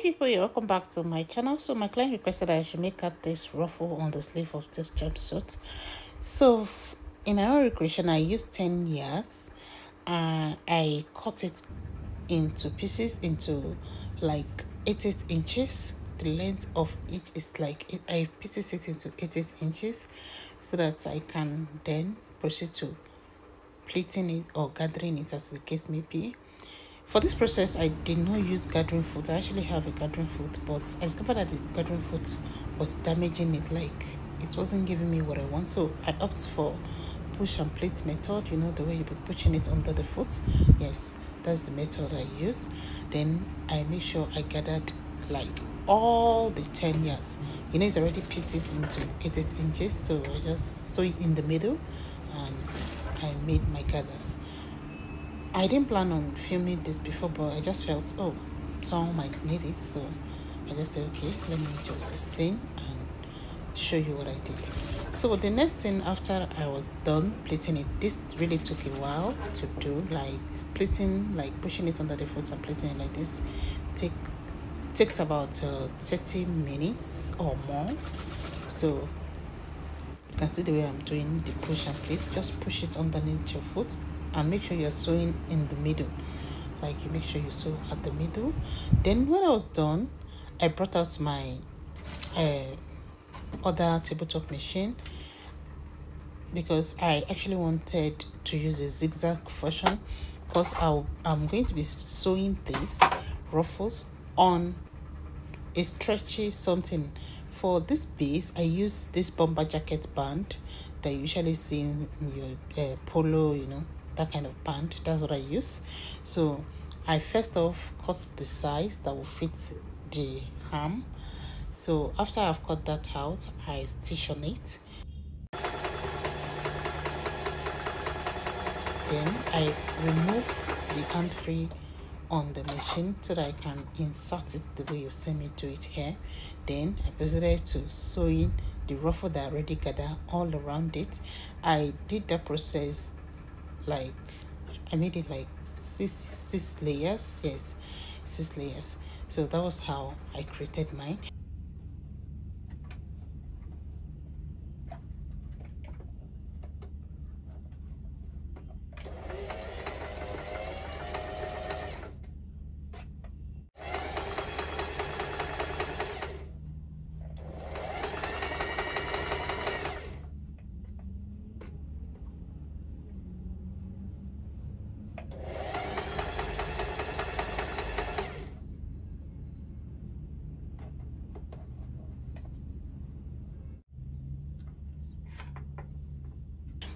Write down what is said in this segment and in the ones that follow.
People, you're welcome back to my channel. So my client requested that I should make out this ruffle on the sleeve of this jumpsuit. So in my own recreation, I used 10 yards and I cut it into pieces, into like 8 inches. The length of each is like I pieces it into 8 inches so that I can then proceed to pleating it or gathering it, as the case may be. For this process, I did not use gathering foot. I actually have a gathering foot, but I discovered that the gathering foot was damaging it, like it wasn't giving me what I want. So I opted for push and plait method, you know, the way you be pushing it under the foot. Yes, that's the method I use. Then I make sure I gathered like all the 10 yards. You know, it's already pieced it into 8 inches, so I just sew it in the middle and I made my gathers. I didn't plan on filming this before, but I just felt, oh, someone might need it. So I just said, okay, let me just explain and show you what I did. So the next thing after I was done pleating it, this really took a while to do, like pleating, like pushing it under the foot and pleating it like this. Takes about 30 minutes or more. So you can see the way I'm doing the push and pleat. Just push it underneath your foot and make sure you're sewing in the middle, like you make sure you sew at the middle. Then when I was done, I brought out my other tabletop machine because I actually wanted to use a zigzag version, because I'm going to be sewing these ruffles on a stretchy something. For this base, I use this bomber jacket band that you usually see in your polo, you know, that kind of band. That's what I use. So I first off cut the size that will fit the arm. So after I've cut that out, I stitch on it. Then I remove the arm free on the machine so that I can insert it the way you've seen me do it here. Then I proceeded to sewing the ruffle that I already gathered all around it. I did that process like I made it like six layers. Yes, 6 layers. So that was how I created mine.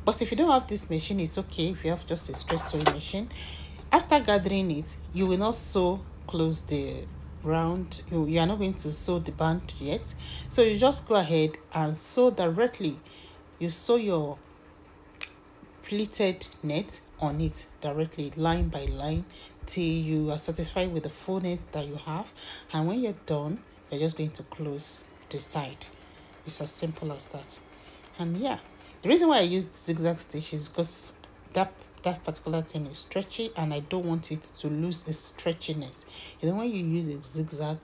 But if you don't have this machine, it's okay if you have just a straight sewing machine. After gathering it, you will not sew close the round. You are not going to sew the band yet. So you just go ahead and sew directly. You sew your pleated net on it directly, line by line, till you are satisfied with the fullness that you have. And when you're done, you're just going to close the side. It's as simple as that. And yeah, the reason why I use zigzag stitch is because that particular thing is stretchy and I don't want it to lose its stretchiness. You know, when you use a zigzag,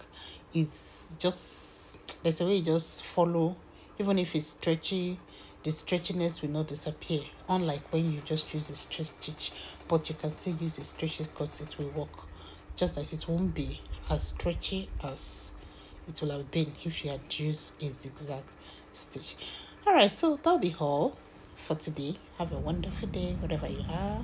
it's just, there's a way you just follow. Even if it's stretchy, the stretchiness will not disappear, unlike when you just use a straight stitch. But you can still use a stretch because it will work, just as it won't be as stretchy as it will have been if you had used a zigzag stitch. All right, so that'll be all for today. Have a wonderful day wherever you are.